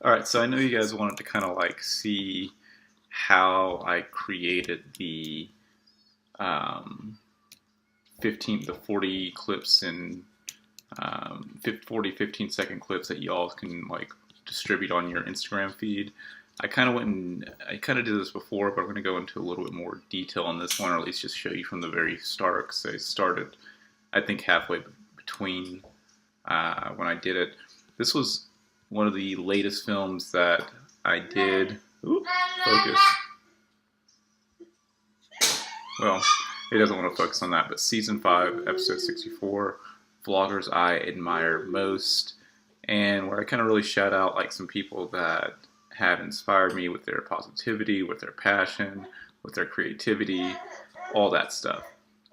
All right, so I know you guys wanted to kind of like see how I created the um, 40 clips and 40, 15-second clips that y'all can like distribute on your Instagram feed. I kind of went and I kind of did this before, but I'm going to go into a little bit more detail on this one, or at least just show you from the very start. Because I started, I think, halfway between when I did it. This was one of the latest films that I did. Ooh, focus. Well, it doesn't want to focus on that, but season 5, episode 64, vloggers I admire most, and where I kind of really shout out like some people that have inspired me with their positivity, with their passion, with their creativity, all that stuff.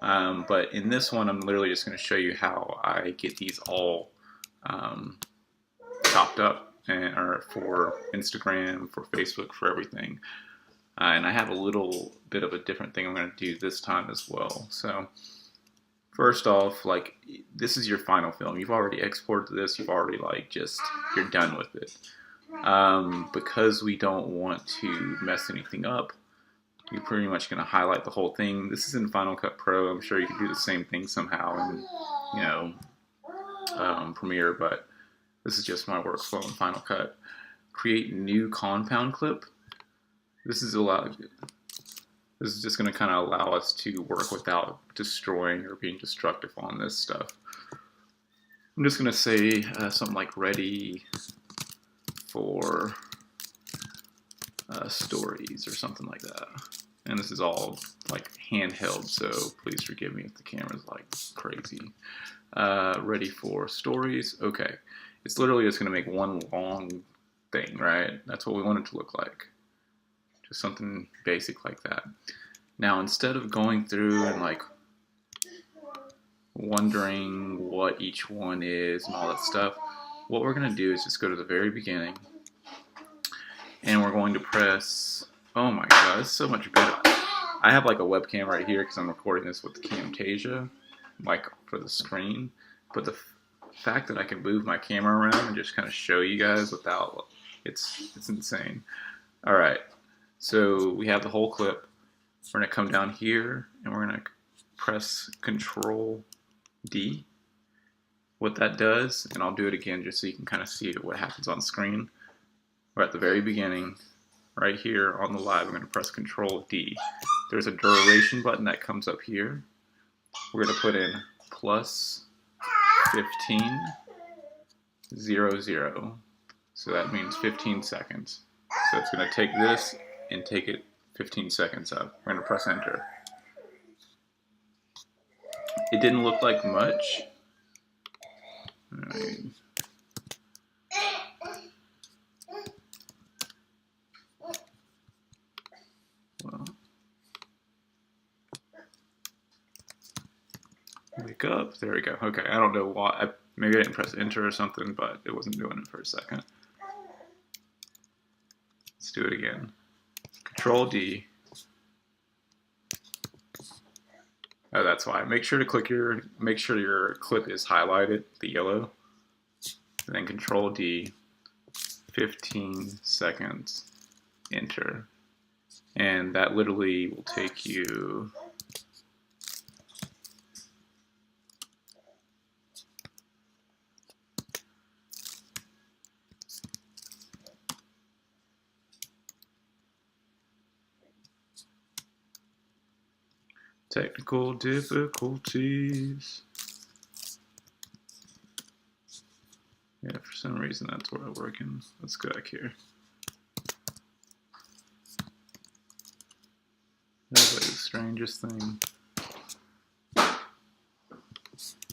But in this one, I'm literally just going to show you how I get these all chopped up or for Instagram, for Facebook, for everything. And I have a little bit of a different thing I'm going to do this time as well. So first off, like, this is your final film. You've already exported this. You've already you're done with it. Because we don't want to mess anything up, you're pretty much going to highlight the whole thing. This is in Final Cut Pro. I'm sure you can do the same thing somehow in, Premiere, but this is just my workflow in Final Cut. Create new compound clip. This is just going to kind of allow us to work without destroying or being destructive on this stuff. I'm just going to say something like ready for stories or something like that. And this is all like handheld, so please forgive me if the camera's like crazy. Ready for stories. Okay. It's literally just going to make one long thing, right? That's what we want it to look like. Just something basic like that. Now, instead of going through and like wondering what each one is and all that stuff, what we're going to do is just go to the very beginning and we're going to press, oh my god, it's so much better. I have like a webcam right here because I'm recording this with the Camtasia, like for the screen, but the fact that I can move my camera around and just kind of show you guys without, it's insane. All right, so we have the whole clip. We're going to come down here and we're going to press Control D. What that does, and I'll do it again just so you can kind of see what happens on screen. We're at the very beginning, right here on the live. I'm going to press Control D. There's a duration button that comes up here. We're going to put in plus 15:00. So that means 15 seconds. So it's going to take this and take it 15 seconds up. We're going to press enter. It didn't look like much. Right. Well, wake up. There we go. Okay, I don't know why. Maybe I didn't press enter or something, but it wasn't doing it for a second. Let's do it again. Control D. Oh, that's why. Make sure to make sure your clip is highlighted, the yellow. And then Control D, 15 seconds, enter. And that literally will take you technical difficulties. Yeah, for some reason that's where I'm working. Let's go back here. That's like the strangest thing.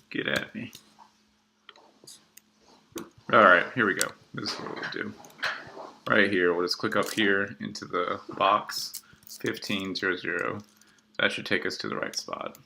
Get at me. Alright, here we go. This is what we'll do. Right here, we'll just click up here into the box, 15:00. That should take us to the right spot.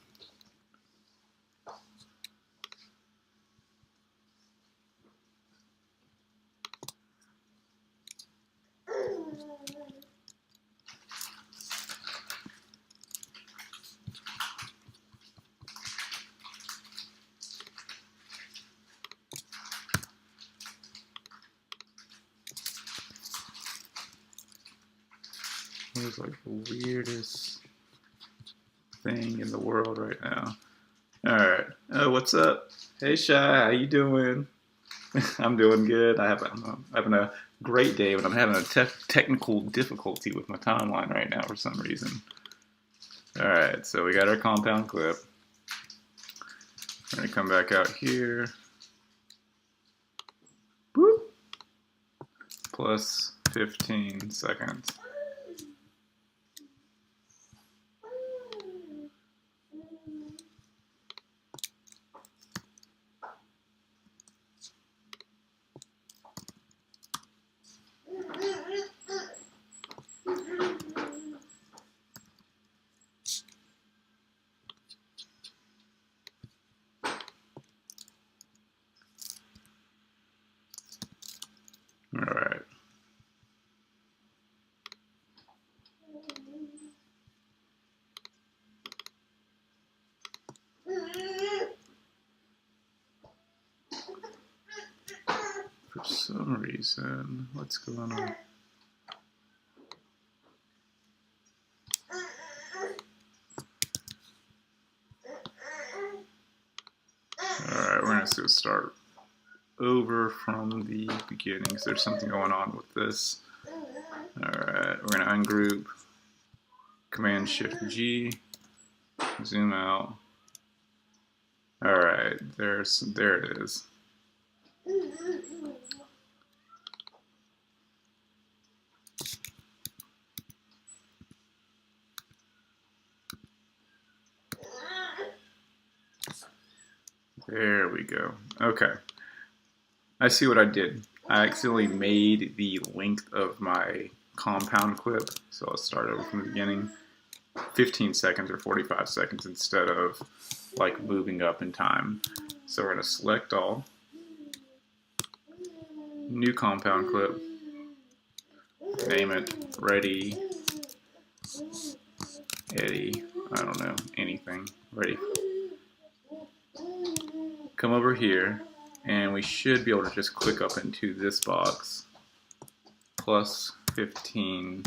It's like the weirdest thing in the world right now. All right. Oh, what's up? Hey, Shy. How you doing? I'm doing good. I'm having a great day, but I'm having a technical difficulty with my timeline right now for some reason. All right. So we got our compound clip. We're going to come back out here. Boop. Plus 15 seconds. All right. For some reason, what's going on? Alright, we're going to start over from the beginning because there's something going on with this. Alright, we're going to ungroup, Command-Shift-G, zoom out. Alright, there it is. There we go. Okay. I see what I did. I accidentally made the length of my compound clip, so I'll start over from the beginning. 15 seconds or 45 seconds instead of like moving up in time. So we're going to select all, new compound clip, name it Ready Eddie, I don't know, anything, ready. Come over here and we should be able to just click up into this box, plus 15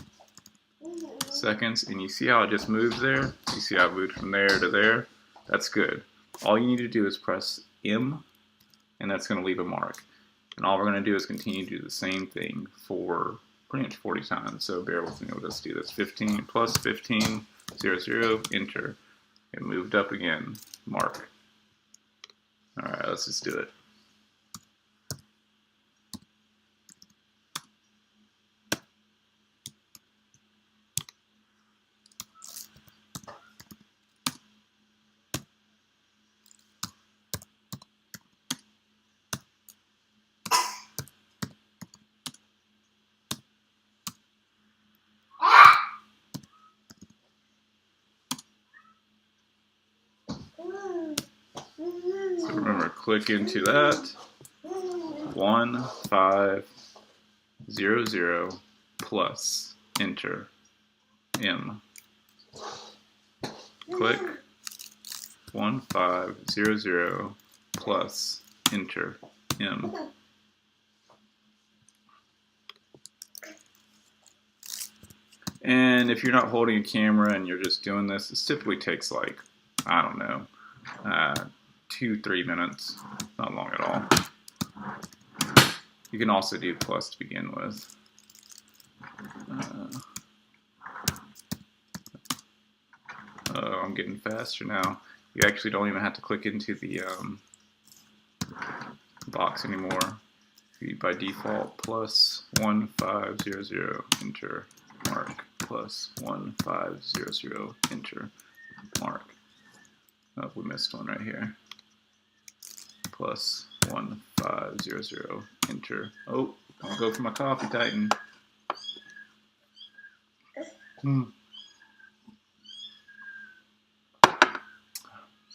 seconds, and you see how it just moves there? You see how it moved from there to there? That's good. All you need to do is press M, and that's going to leave a mark. And all we're going to do is continue to do the same thing for pretty much 40 times. So bear with me, we'll just do this. 15 plus 15, 0, 0, enter. It moved up again, mark. Alright, let's just do it. So remember, click into that. 1, 5, 0, 0, plus, enter, M. Click, 1, 5, 0, 0, plus, enter, M. And if you're not holding a camera and you're just doing this, this typically takes like, I don't know, 2-3 minutes, not long at all. You can also do plus to begin with. Oh, I'm getting faster now. You actually don't even have to click into the box anymore. By default, plus 1, 5, 0, 0, enter, mark, plus 1, 5, 0, 0, enter, mark. Oh, we missed one right here. Plus 1, 5, 0, 0, enter. Oh, I'll go for my coffee, Titan.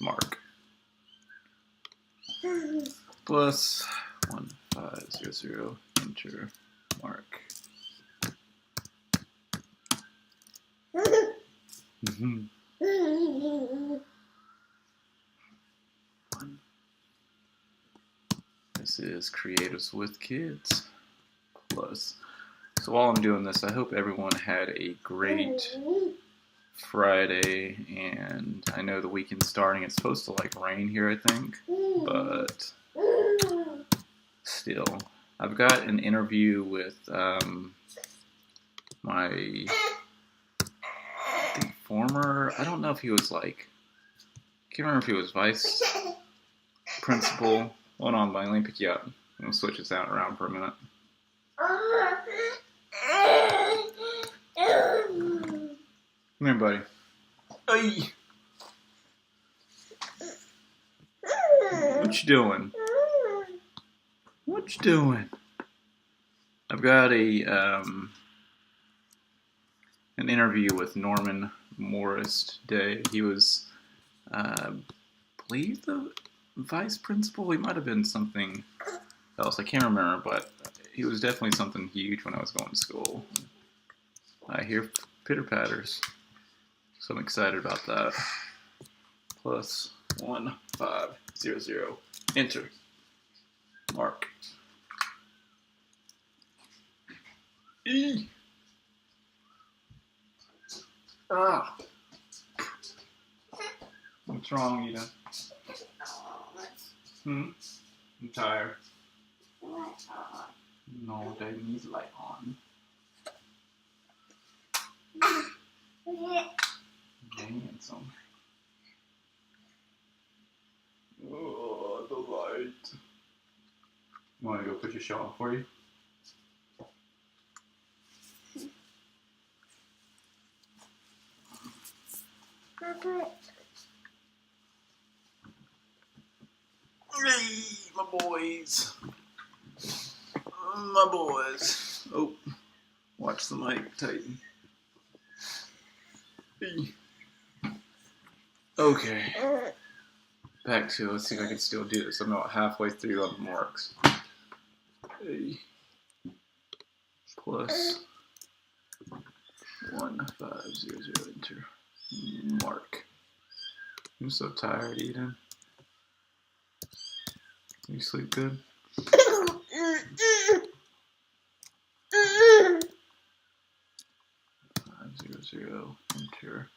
Mark. Plus 1, 5, 0, 0, enter, mark. This is Creatives with Kids Plus. So while I'm doing this, I hope everyone had a great Friday, and I know the weekend's starting. It's supposed to like rain here, I think, but still. I've got an interview with my former, I don't know if he was like, I can't remember if he was vice principal. Hold on, buddy, let me pick you up. I'm going to switch this out around for a minute. Come here, buddy. Hey. What you doing? What you doing? I've got an interview with Norman Morris today. He was, I believe, the vice principal. He might have been something else. I can't remember, but he was definitely something huge when I was going to school. I hear pitter patters, so I'm excited about that. +1500. Enter. Mark. E. Ah. What's wrong, Eden? I'm tired. No, Daddy needs light on. Handsome. Oh, the light. You want to go put your show on for you? Hey, my boys. My boys. Oh, watch the mic, Titan. Hey. Okay. Back to, let's see if I can still do this. I'm about halfway through on the marks. Hey. +1500. Enter. Mark. I'm so tired, Eden. You sleep good? 500. Enter.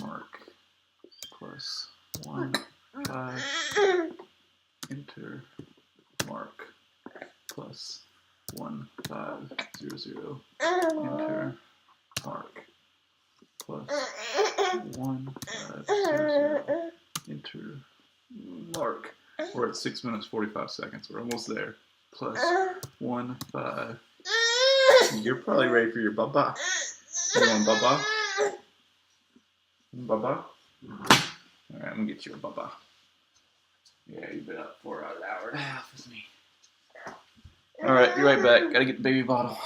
Mark. +15. Enter. Mark. +1500. Enter. Mark. +1500. Enter. Mark. We're at 6 minutes 45 seconds. We're almost there. +15. You're probably ready for your baba. You want baba? Baba? Alright, I'm gonna get you a baba. Yeah, you've been up for an hour and a half with me. Alright, be right back. Gotta get the baby bottle.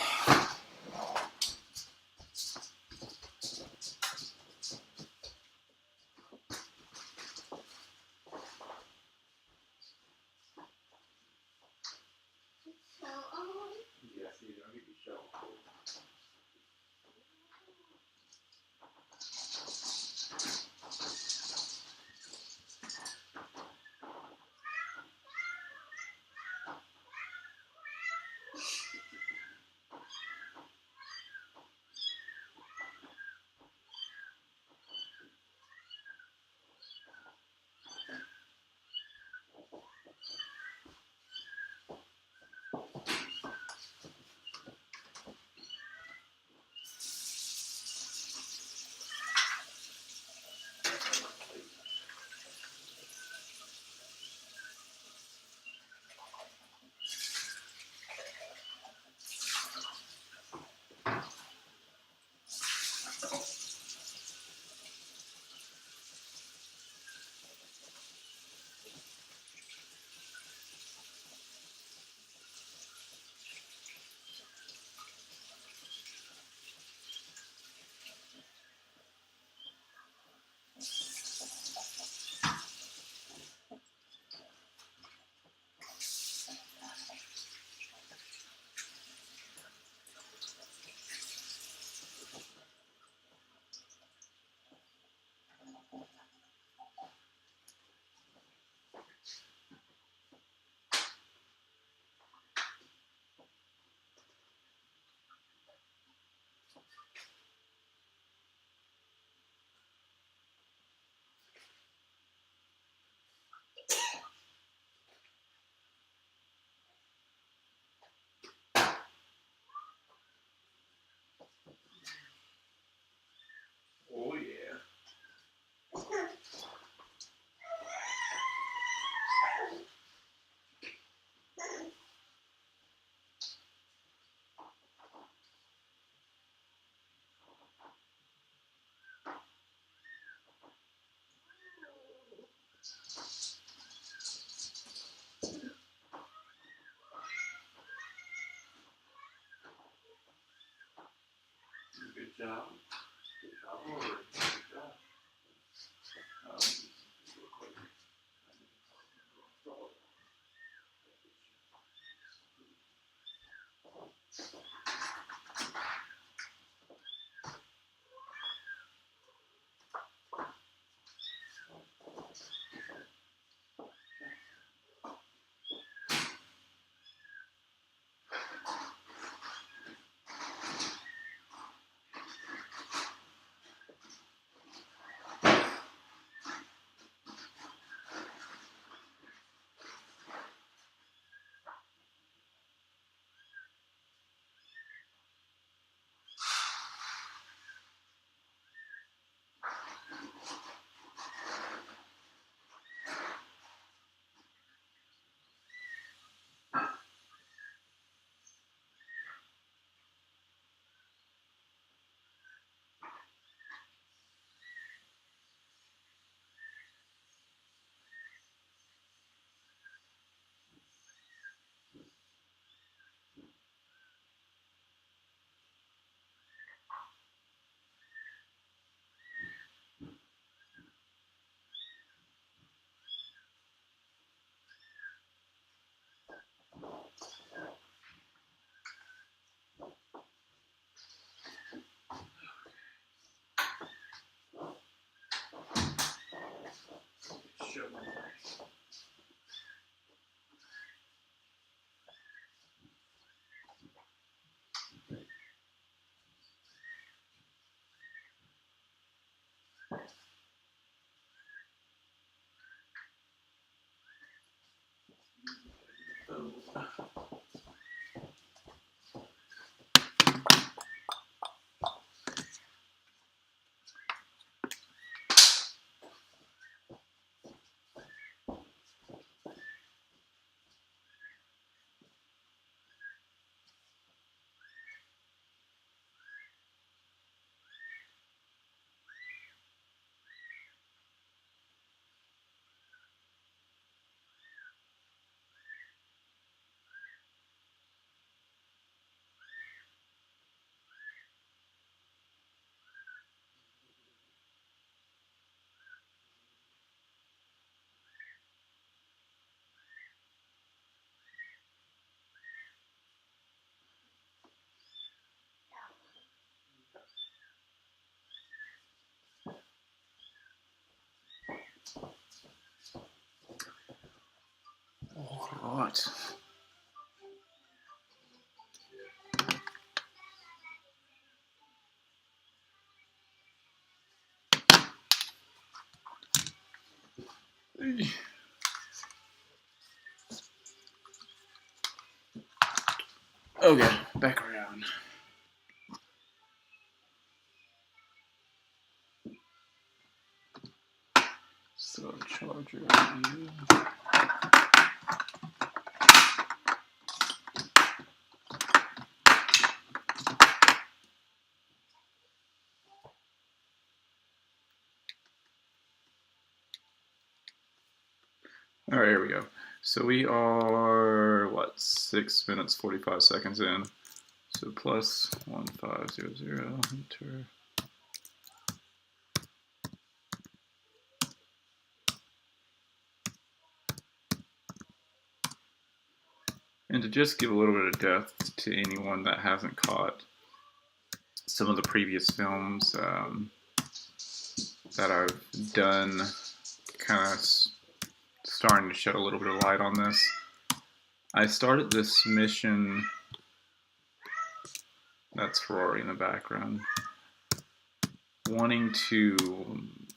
job. Good job. Good job. All right. Okay, back around. So charger. All right, here we go. So we are, what, 6 minutes, 45 seconds in. So plus 1500, enter. And to just give a little bit of depth to anyone that hasn't caught some of the previous films that I've done, kind of starting to shed a little bit of light on this. I started this mission, that's Ferrari in the background, wanting to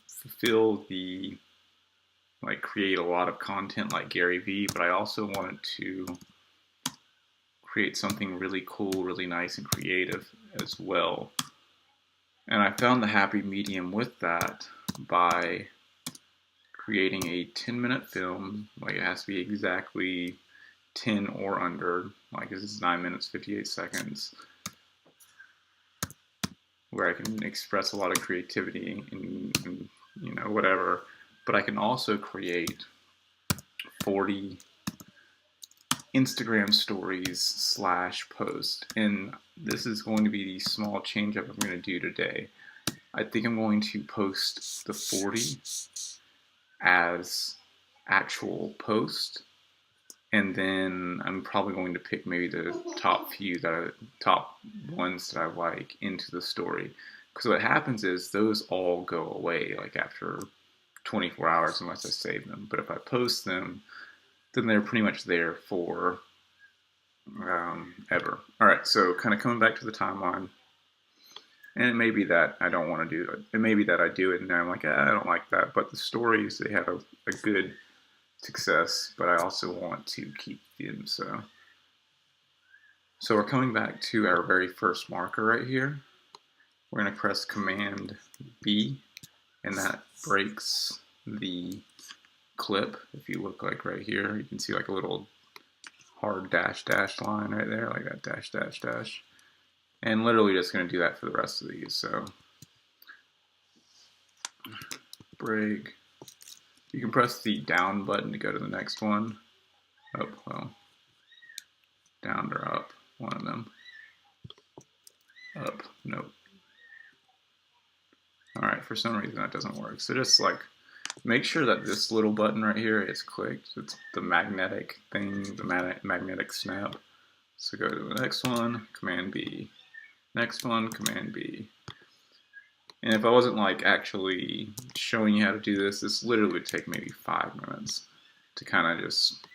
fulfill the, like, create a lot of content like Gary Vee, but I also wanted to create something really cool, really nice and creative as well. And I found the happy medium with that by creating a 10-minute film. Like, it has to be exactly 10 or under, like this is 9 minutes 58 seconds, where I can express a lot of creativity and you know, whatever. But I can also create 40 Instagram stories / post, and this is going to be the small change up I'm going to do today. I think I'm going to post the 40 as actual post, and then I'm probably going to pick maybe the top ones that I like into the story. Because what happens is those all go away like after 24 hours unless I save them. But if I post them, then they're pretty much there for ever. All right, so kind of coming back to the timeline. And it may be that I don't want to do it. It may be that I do it and I'm like, I don't like that. But the stories, they have a good success, but I also want to keep them. So we're coming back to our very first marker right here. We're going to press Command B, and that breaks the clip. If you look like right here, you can see like a little hard dash line right there, like that dash. And literally just going to do that for the rest of these. So break. You can press the down button to go to the next one. Oh, well, down or up, one of them. Up, nope. All right, for some reason that doesn't work. So just like make sure that this little button right here is clicked. It's the magnetic thing, the magnetic snap. So go to the next one, Command B. Next one, Command B. And if I wasn't like actually showing you how to do this, this literally would take maybe 5 minutes to kind of just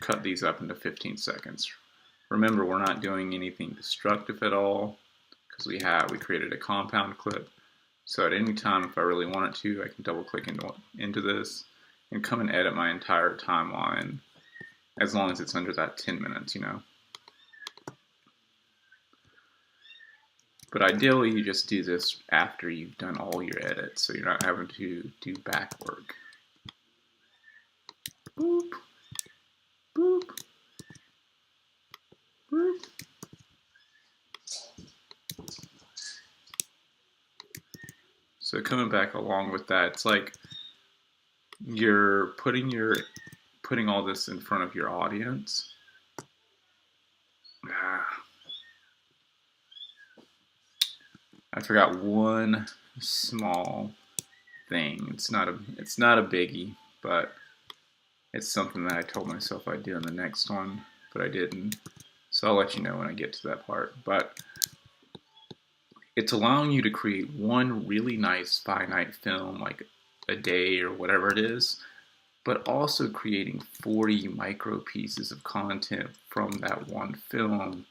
cut these up into 15 seconds. Remember, we're not doing anything destructive at all because we created a compound clip. So at any time, if I really wanted to, I can double click into this and come and edit my entire timeline as long as it's under that 10 minutes, you know. But ideally, you just do this after you've done all your edits, so you're not having to do back work. Boop, boop, boop. So coming back along with that, it's like you're putting all this in front of your audience. I forgot one small thing. It's not a biggie, but it's something that I told myself I'd do in the next one, but I didn't. So I'll let you know when I get to that part. But it's allowing you to create one really nice finite film, like a day or whatever it is, but also creating 40 micro pieces of content from that one film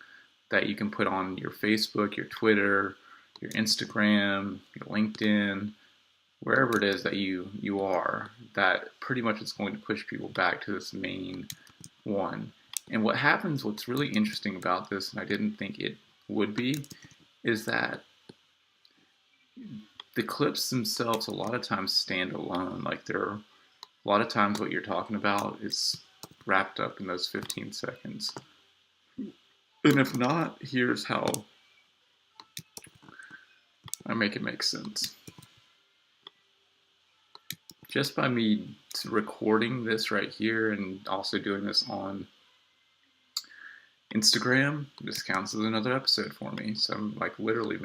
that you can put on your Facebook, your Twitter, your Instagram, your LinkedIn, wherever it is that you are, that pretty much is going to push people back to this main one. And what's really interesting about this, and I didn't think it would be, is that the clips themselves a lot of times stand alone. Like a lot of times what you're talking about is wrapped up in those 15 seconds. And if not, here's how I make it make sense. Just by me recording this right here and also doing this on Instagram, this counts as another episode for me. So I'm like literally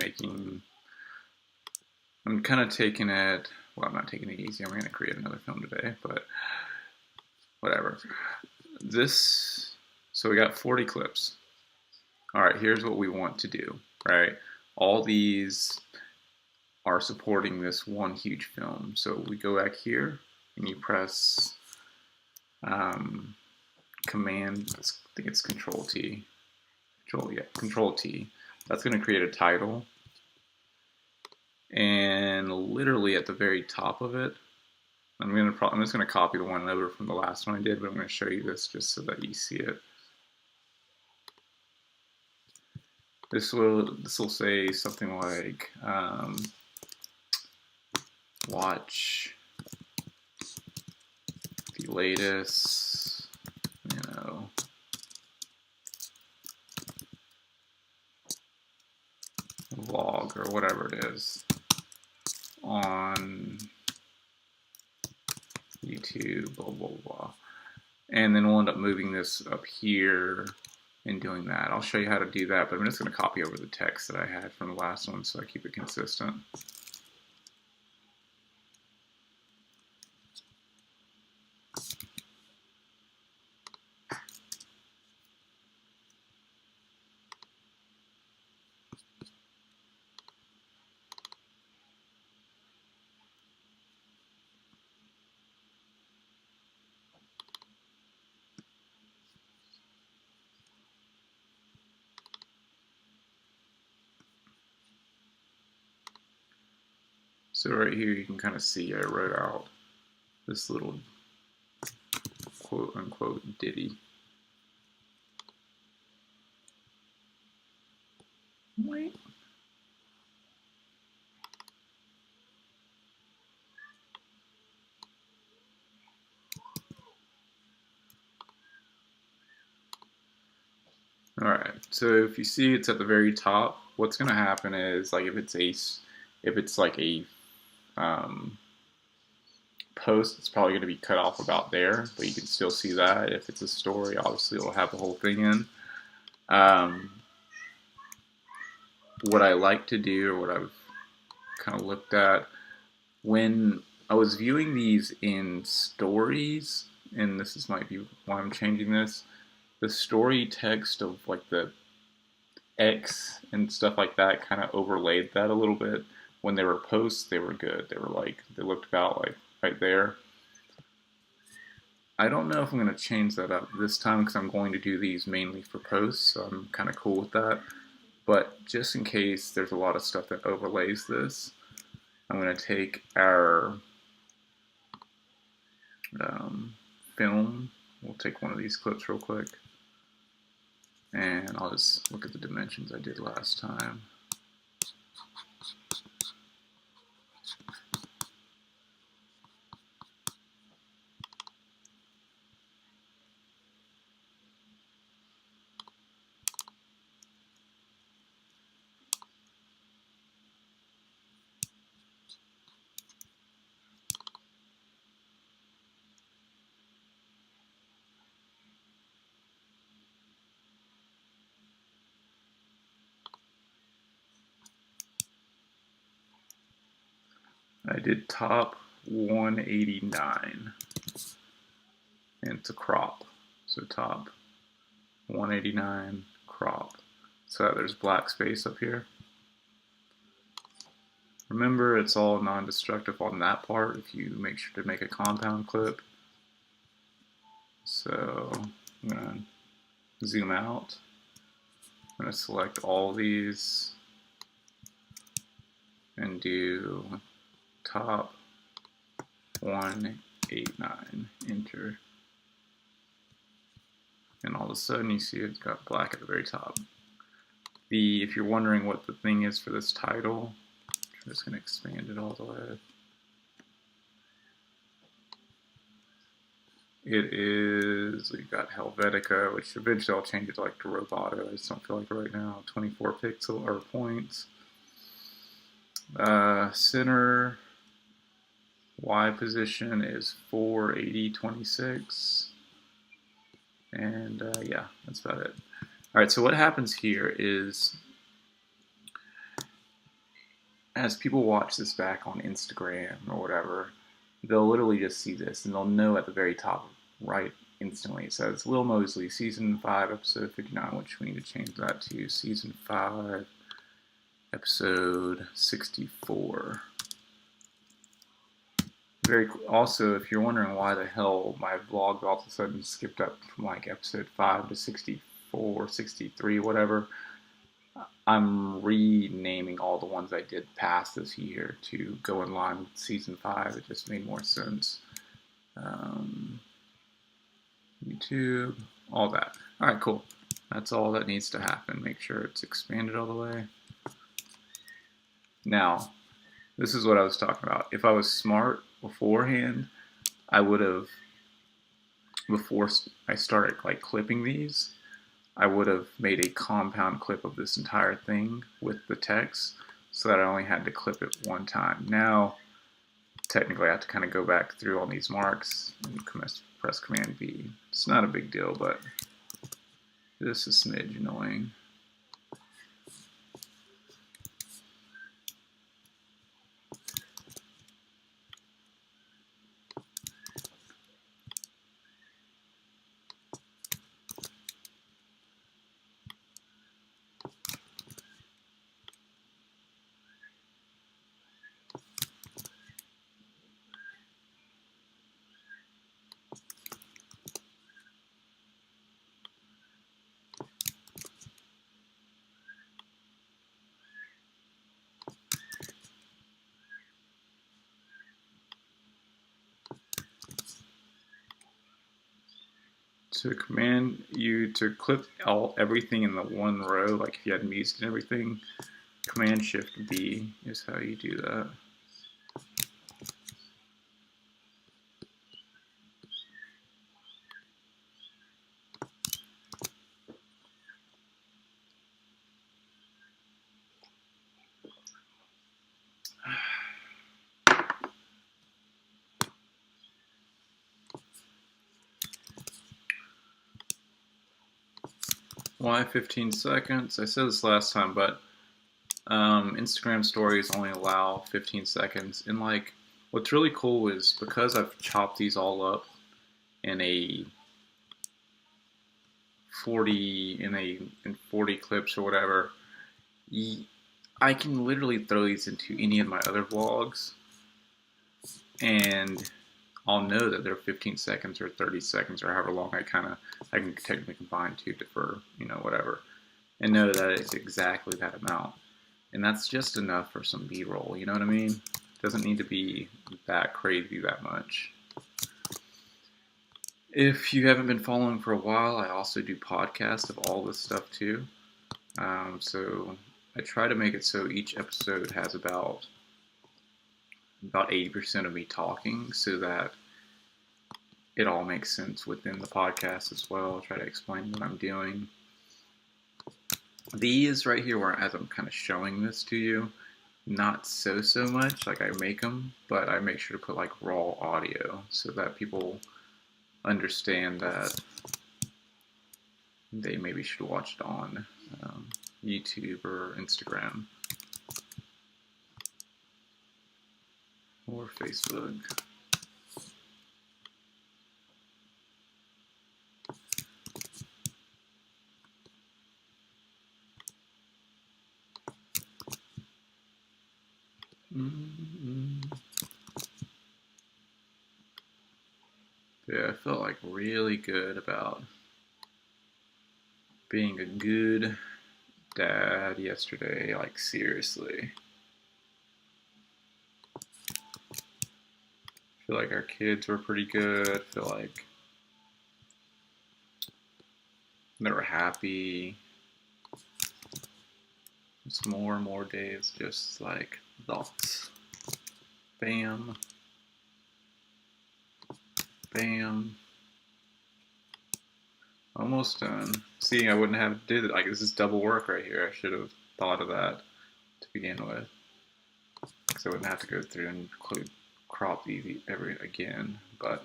I'm kind of taking it, well, I'm not taking it easy. I'm going to create another film today, but whatever. So we got 40 clips. All right, here's what we want to do, right? All these are supporting this one huge film. So we go back here and you press Command, I think it's Control T. Control T. That's going to create a title. And literally at the very top of it, I'm just going to copy the one over from the last one I did, but I'm going to show you this just so that you see it. This will say something like watch the latest, vlog or whatever it is on YouTube, blah blah blah, and then we'll end up moving this up here in doing that. I'll show you how to do that, but I'm just going to copy over the text that I had from the last one so I keep it consistent. So right here you can kind of see I wrote out this little quote-unquote ditty. Wait. Alright, so if you see it's at the very top, what's going to happen is, like, if it's like a post, it's probably going to be cut off about there, but you can still see that. If it's a story, obviously it'll have the whole thing in. What I like to do, or what I've kind of looked at, when I was viewing these in stories, and might be why I'm changing this, the story text of like the X and stuff like that kind of overlaid that a little bit. When they were posts, they were good. They looked about like right there. I don't know if I'm going to change that up this time because I'm going to do these mainly for posts, so I'm kind of cool with that. But just in case there's a lot of stuff that overlays this, I'm going to take our film. We'll take one of these clips real quick, and I'll just look at the dimensions I did last time. I did top 189, and it's a crop. So top 189 crop. So there's black space up here. Remember, it's all non-destructive on that part if you make sure to make a compound clip. So I'm going to zoom out. I'm going to select all these and do top 189, enter. And all of a sudden you see it's got black at the very top. If you're wondering what the thing is for this title, I'm just going to expand it all the way. It is, we've got Helvetica, which eventually I'll change it to like to Roboto. I just don't feel like it right now. 24 pixel or points. Center Y position is 480.26. And yeah, that's about it. All right, so what happens here is, as people watch this back on Instagram or whatever, they'll literally just see this and they'll know at the very top right instantly. It says Will Mosley, Season 5, Episode 59, which we need to change that to Season 5, Episode 64. Also, if you're wondering why the hell my vlog all of a sudden skipped up from like Episode 5 to 64, 63, whatever, I'm renaming all the ones I did past this year to go in line with Season 5. It just made more sense. YouTube, all that. Alright, cool. That's all that needs to happen. Make sure it's expanded all the way. Now, this is what I was talking about. If I was smart beforehand, I would have, before I started like clipping these, I would have made a compound clip of this entire thing with the text so that I only had to clip it one time. Now, technically I have to kind of go back through all these marks and press Command V. It's not a big deal, but This is a smidge annoying. To command you to clip everything in the one row, like if you had music and everything, Command Shift B is how you do that. Why 15 seconds? I said this last time, but Instagram stories only allow 15 seconds. And like, what's really cool is because I've chopped these all up in a 40 clips or whatever, I can literally throw these into any of my other vlogs, and I'll know that they're 15 seconds or 30 seconds or however long I can technically combine two for, whatever, and know that it's exactly that amount. And that's just enough for some B-roll, you know what I mean? It doesn't need to be that crazy that much. If you haven't been following for a while, I also do podcasts of all this stuff too. So I try to make it so each episode has about 80% of me talking, so that it all makes sense within the podcast as well. I'll try to explain what I'm doing. These right here, where as I'm kind of showing this to you, not so much, like I make them, but I make sure to put like raw audio so that people understand that they maybe should watch it on YouTube or Instagram or Facebook. Yeah, I felt like really good about being a good dad yesterday, like seriously. I feel like our kids were pretty good. I feel like they were happy. It's more and more days just like thoughts. Bam. Bam. Almost done. See, I wouldn't have did it. Like, this is double work right here. I should have thought of that to begin with, because I wouldn't have to go through and crop these again. But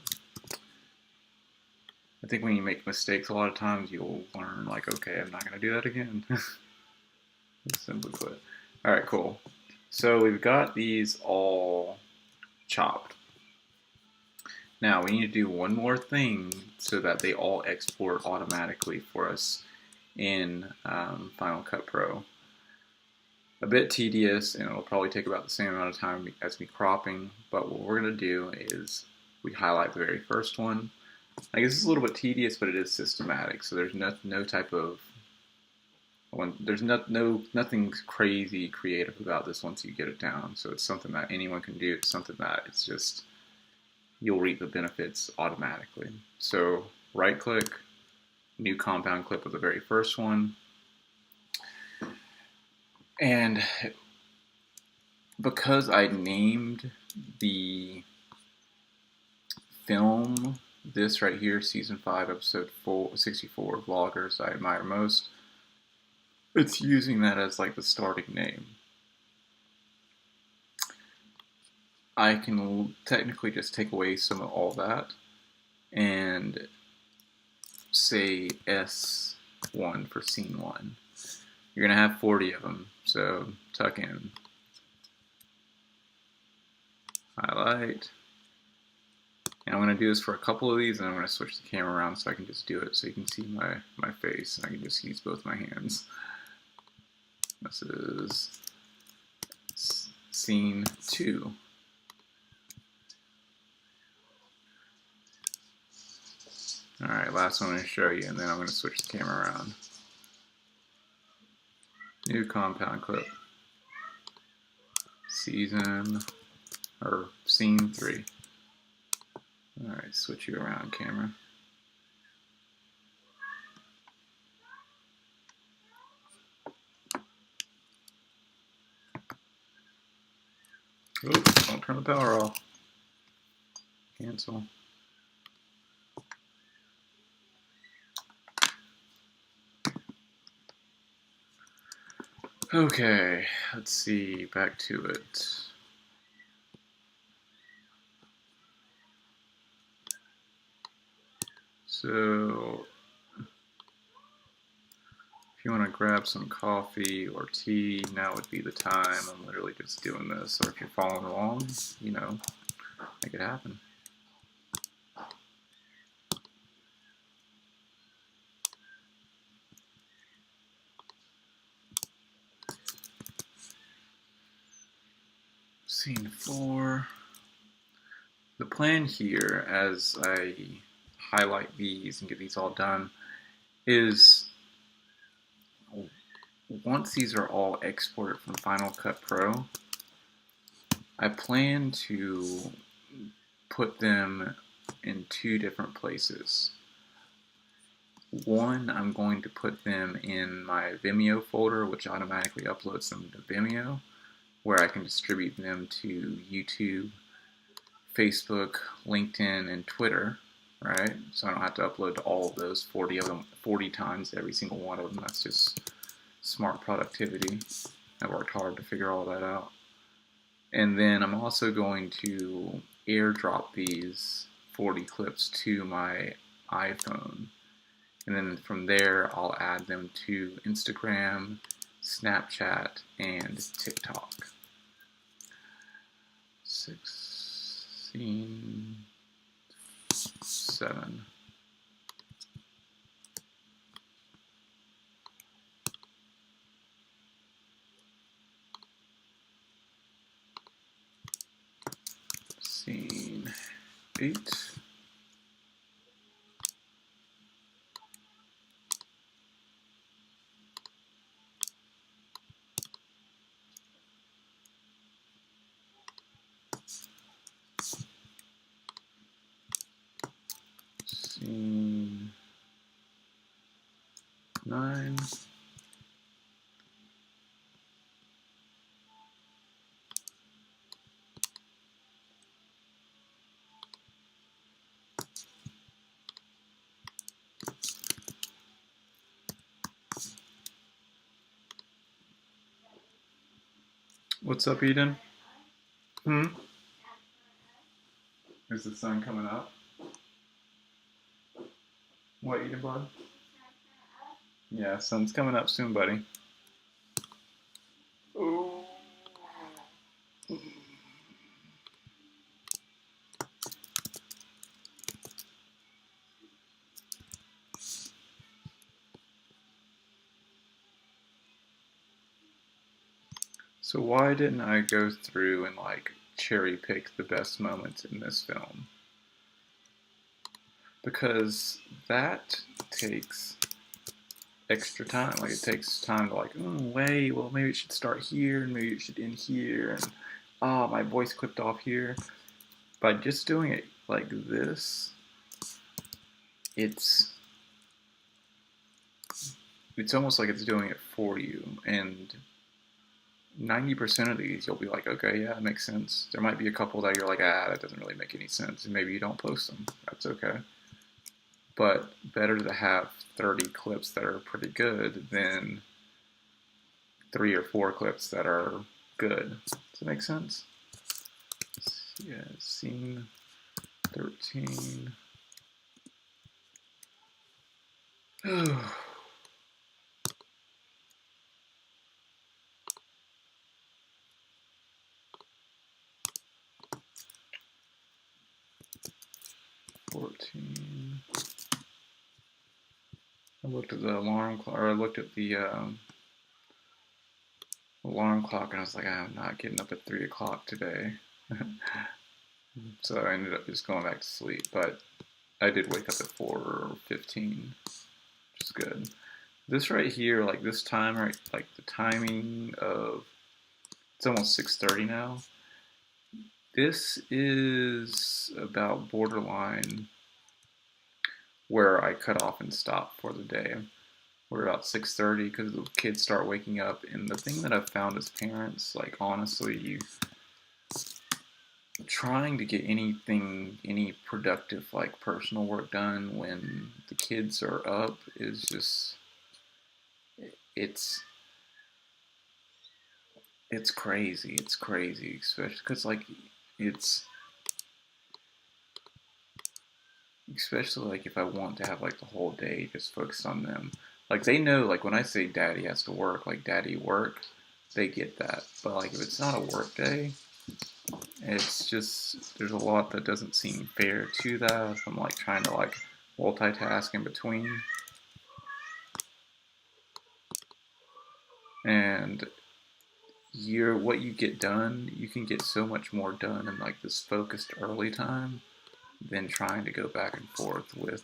I think when you make mistakes a lot of times, you'll learn, like, okay, I'm not going to do that again. Simply put. Alright, cool. So we've got these all chopped. Now we need to do one more thing so that they all export automatically for us in Final Cut Pro. A bit tedious, and it'll probably take about the same amount of time as me cropping, but what we're going to do is we highlight the very first one. I guess it's a little bit tedious, but it is systematic, so there's no type of there's nothing crazy creative about this once you get it down. So it's something that anyone can do. It's something that it's just you'll reap the benefits automatically. So right click, new compound clip of the very first one. And because I named the film this right here, season 5, episode 64, Vloggers I Admire Most, it's using that as like the starting name. I can technically just take away some of all that and say S 1 for scene 1. You're going to have 40 of them, so tuck in. Highlight. And I'm going to do this for a couple of these, and I'm going to switch the camera around so I can just do it so you can see my face, and I can just use both my hands. This is scene 2. Alright, last one I'm going to show you, and then I'm going to switch the camera around. New compound clip. Scene 3. Alright, switch you around, camera. Oops, don't turn the power off. Cancel. Okay, let's see, back to it. So, if you want to grab some coffee or tea, now would be the time. I'm literally just doing this. Or if you're following along, you know, make it happen. Scene 4. The plan here, as I highlight these and get these all done, is once these are all exported from Final Cut Pro, I plan to put them in 2 different places. One, I'm going to put them in my Vimeo folder, which automatically uploads them to Vimeo, where I can distribute them to YouTube, Facebook, LinkedIn, and Twitter, right? So I don't have to upload to all of those 40 of them 40 times every single one of them. That's just smart productivity. I worked hard to figure all that out. And then I'm also going to airdrop these 40 clips to my iPhone. And then from there, I'll add them to Instagram, Snapchat, and TikTok. 16, 7. Scene 8. Scene 9. What's up, Eyden? Is the sun coming up? What, Eyden, bud? Yeah, sun's coming up soon, buddy. Ooh. So why didn't I go through and like cherry pick the best moments in this film? Because that takes extra time. Like it takes time to like, wait, well maybe it should start here and maybe it should end here, and my voice clipped off here. By just doing it like this, it's almost like it's doing it for you. And 90% of these, you'll be like, okay, yeah, it makes sense. There might be a couple that you're like, that doesn't really make any sense, and maybe you don't post them. That's okay. But better to have 30 clips that are pretty good than 3 or 4 clips that are good. Does that make sense? Yeah, scene 13. 4:15. I looked at the alarm clock, or I looked at the alarm clock, and I was like, I'm not getting up at 3 o'clock today. So I ended up just going back to sleep, but I did wake up at 4:15, which is good. This right here, like this time, right, like the timing of, it's almost 6:30 now. This is about borderline where I cut off and stop for the day. We're about 6:30 because the kids start waking up, and the thing that I've found as parents, like honestly, you trying to get any productive like personal work done when the kids are up is just it's crazy. It's crazy, especially because like it's especially like if I want to have like the whole day just focused on them. Like they know, like when I say daddy has to work, like daddy work, they get that. But like if it's not a work day, it's just there's a lot that doesn't seem fair to that. If I'm like trying to like multitask in between. And what you get done, you can get so much more done in like this focused early time than trying to go back and forth with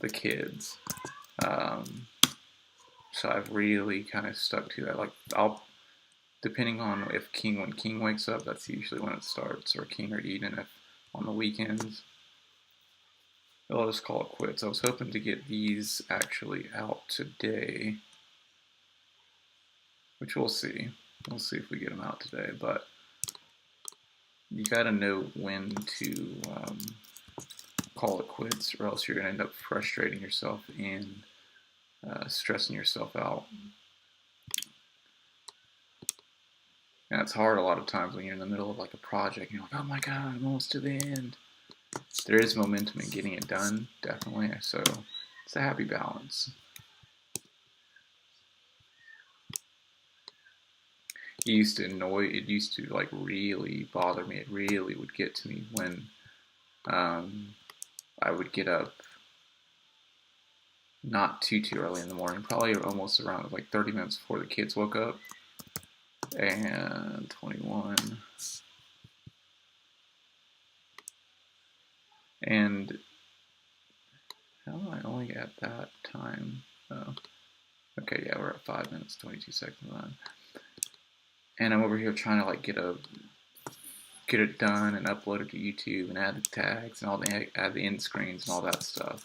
the kids. So I've really kind of stuck to that. Like depending on when King wakes up, that's usually when it starts, or King or Eyden if on the weekends. I'll just call it quits. I was hoping to get these actually out today, which we'll see. We'll see if we get them out today, but you gotta know when to call it quits, or else you're gonna end up frustrating yourself and stressing yourself out. And it's hard a lot of times when you're in the middle of like a project and you're like, oh my god, I'm almost to the end. There is momentum in getting it done, definitely, so it's a happy balance. It used to like really bother me. It really would get to me when I would get up not too early in the morning, probably almost around like 30 minutes before the kids woke up. And 21. And how am I only at that time? Oh, okay, yeah, we're at 5 minutes, 22 seconds on. And I'm over here trying to like get it done and upload it to YouTube and add the tags and add the end screens and all that stuff.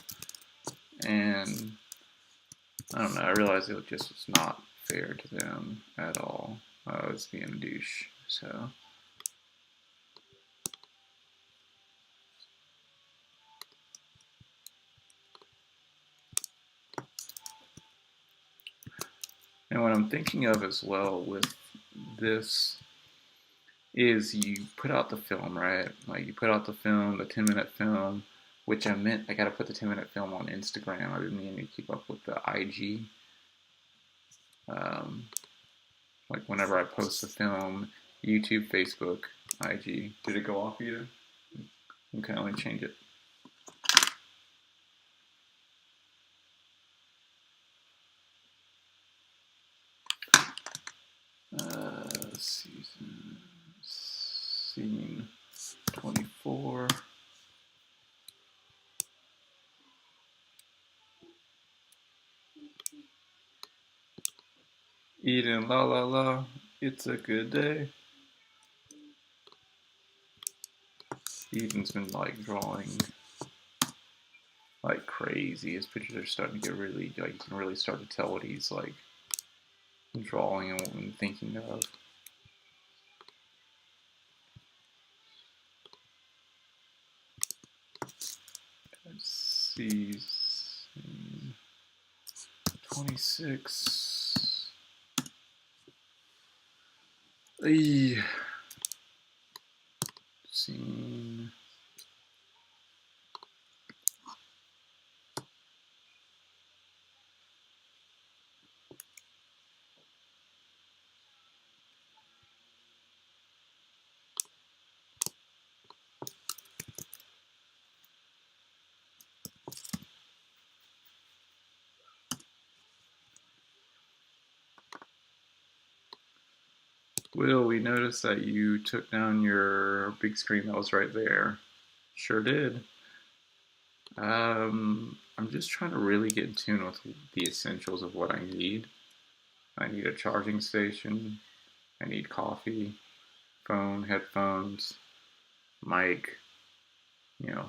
And I don't know, I realized it just was not fair to them at all. I was being a douche, so. And what I'm thinking of as well with this is you put out the film, right? Like you put out the film, the 10-minute film, which I gotta put the 10-minute film on Instagram. I've been meaning to keep up with the IG. Like whenever I post the film, YouTube, Facebook, IG. Did it go off either? Okay, let me change it. Scene 24. Eyden, la la la, it's a good day. Eyden's been like drawing like crazy. His pictures are starting to get really, like you can really start to tell what he's like drawing and thinking of. Let's see, 26. Scene. Will, we noticed that you took down your big screen that was right there. Sure did. I'm just trying to really get in tune with the essentials of what I need. I need a charging station. I need coffee, phone, headphones, mic,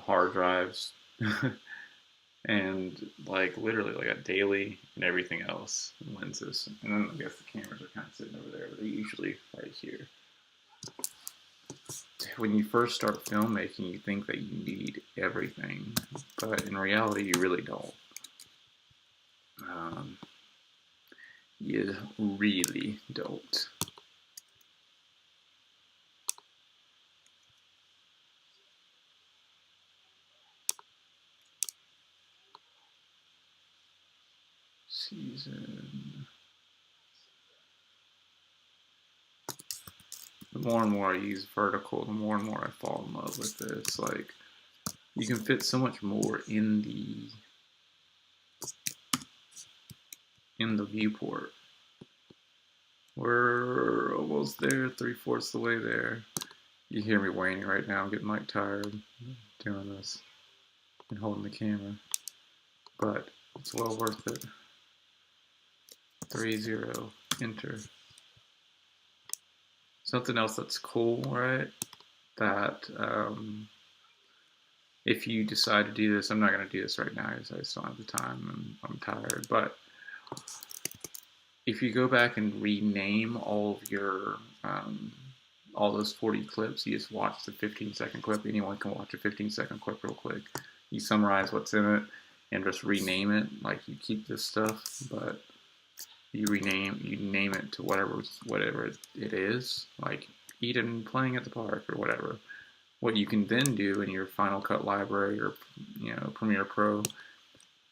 hard drives, and like literally like a daily and everything else, and lenses. And then I guess the cameras are kind of sitting over there, but they're usually right here. When you first start filmmaking, you think that you need everything, but in reality, you really don't. You really don't. Season. The more and more I use vertical, the more and more I fall in love with this. Like, you can fit so much more in the viewport. We're almost there, 3/4 the way there. You hear me whining right now. I'm getting like tired doing this and holding the camera, but it's well worth it. 3-0, enter. Something else that's cool, right? That if you decide to do this, I'm not going to do this right now because I just don't have the time and I'm tired, but if you go back and rename all of your all those 40 clips, you just watch the 15-second clip. Anyone can watch a 15-second clip real quick. You summarize what's in it and just rename it. Like, you keep this stuff, but you name it to whatever it is, like Eyden playing at the park or whatever. What you can then do in your Final Cut library or Premiere Pro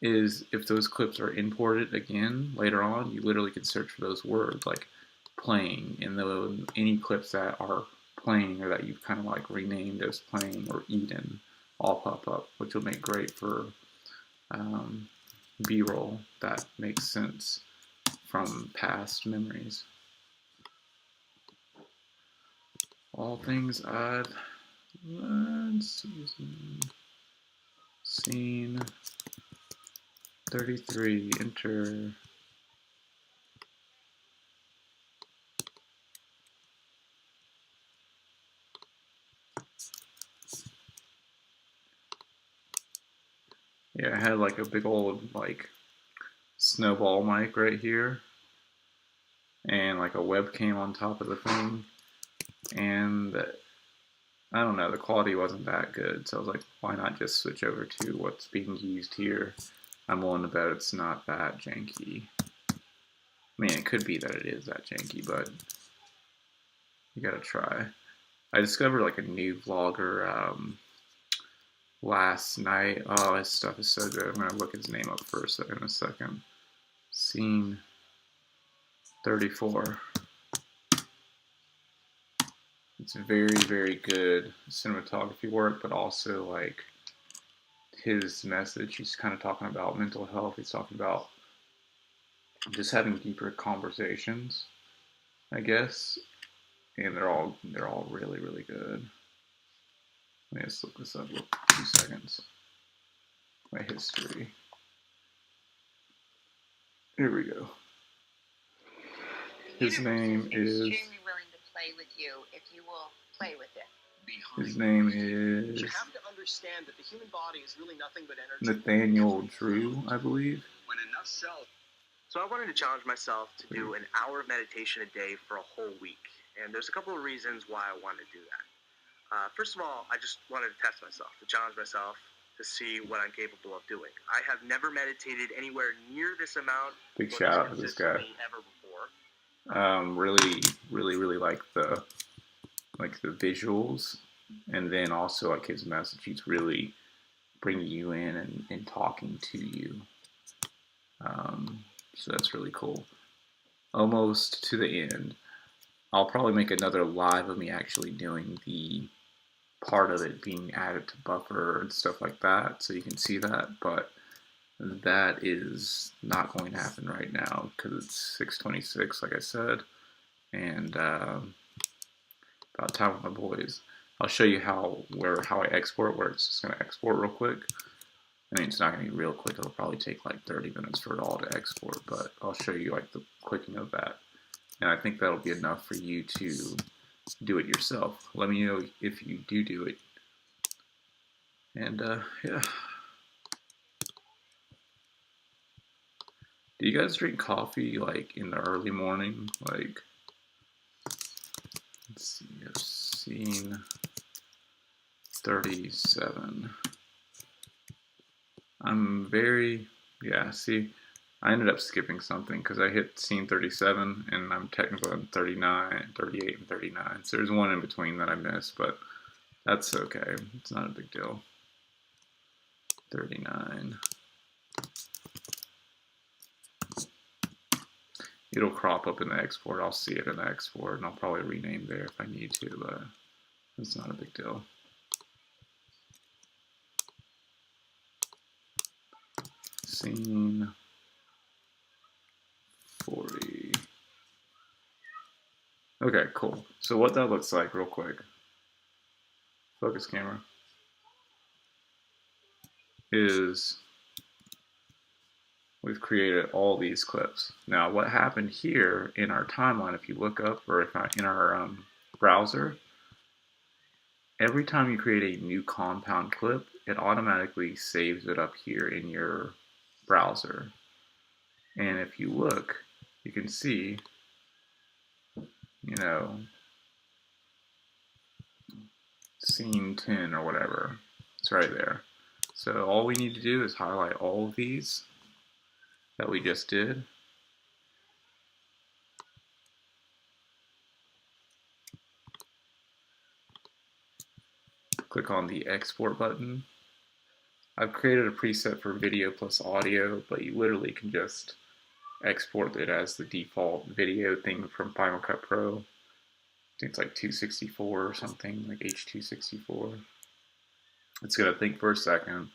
is, if those clips are imported again later on, you literally can search for those words like playing, and any clips that are playing or that you've kind of like renamed as playing or Eyden all pop up, which will make great for B-roll that makes sense from past memories. All things I've learned. Scene 33, enter. Yeah, I had like a big old like snowball mic right here and like a webcam on top of the thing, and I don't know, the quality wasn't that good, so I was like, why not just switch over to what's being used here? I'm willing to bet it's not that janky. I mean, it could be that it is that janky, but you gotta try. I discovered like a new vlogger last night. Oh, his stuff is so good. I'm gonna look his name up first in a second. Scene 34. It's very, very good cinematography work, but also like his message. He's kind of talking about mental health. He's talking about just having deeper conversations, I guess. And they're all really, really good. Let me just look this up real 2 seconds. My history. Here we go. His name is. Extremely willing to play with you if you will play with it. His name is. You have to understand that the human body is really nothing but energy. Nathaniel Drew, I believe. When enough cells. So I wanted to challenge myself to do an hour of meditation a day for a whole week, and there's a couple of reasons why I wanted to do that. First of all, I just wanted to test myself, to challenge myself, to see what I'm capable of doing. I have never meditated anywhere near this amount. Big shout out to this guy. Ever before. Really like the visuals, and then also like his message. He's really bringing you in and talking to you. So that's really cool. Almost to the end. I'll probably make another live of me actually doing the part of it being added to buffer and stuff like that, so you can see that, but that is not going to happen right now because it's 6:26, like I said, and about time with my boys. I'll show you how I export, where it's just going to export real quick. I mean, it's not going to be real quick. It'll probably take like 30 minutes for it all to export, but I'll show you like the clicking of that. And I think that'll be enough for you to do it yourself. Let me know if you do it. And yeah. Do you guys drink coffee like in the early morning? Like, let's see, I've seen 37. I'm very, yeah, see, I ended up skipping something because I hit scene 37 and I'm technically on 39, 38, and 39. So there's one in between that I missed, but that's okay. It's not a big deal. 39. It'll crop up in the export. I'll see it in the export, and I'll probably rename there if I need to, but it's not a big deal. Scene 40. Okay, cool. So what that looks like real quick. Focus camera. Is we've created all these clips. Now what happened here in our timeline, if you look up, or if in our browser, every time you create a new compound clip, it automatically saves it up here in your browser. And if you look, you can see, you know, scene 10 or whatever. It's right there. So all we need to do is highlight all of these that we just did. Click on the export button. I've created a preset for video plus audio, but you literally can just export it as the default video thing from Final Cut Pro. I think it's like 264 or something, like H264. It's gonna think for a second.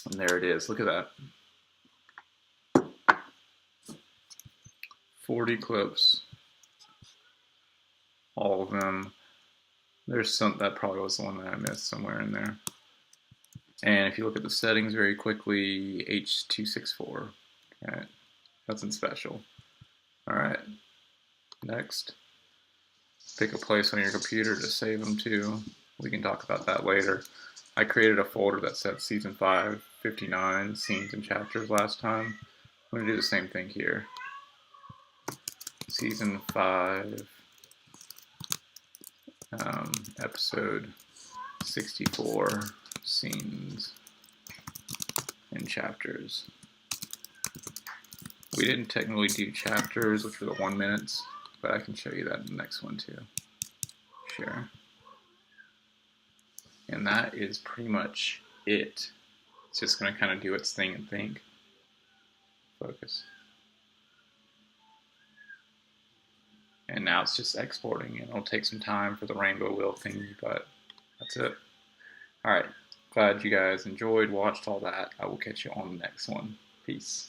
And there it is, look at that. 40 clips, all of them. There's some, that probably was the one that I missed somewhere in there. And if you look at the settings very quickly, H264, okay, nothing special. All right, next, pick a place on your computer to save them to. We can talk about that later. I created a folder that said season 5, 59 scenes and chapters last time. I'm gonna do the same thing here. Season 5, episode 64, scenes and chapters. We didn't technically do chapters, which were the 1 minutes, but I can show you that in the next one too. Share. And that is pretty much it. It's just going to kind of do its thing and think. Focus. And now it's just exporting, and it'll take some time for the rainbow wheel thingy, but that's it. Alright, glad you guys enjoyed, watched all that. I will catch you on the next one. Peace.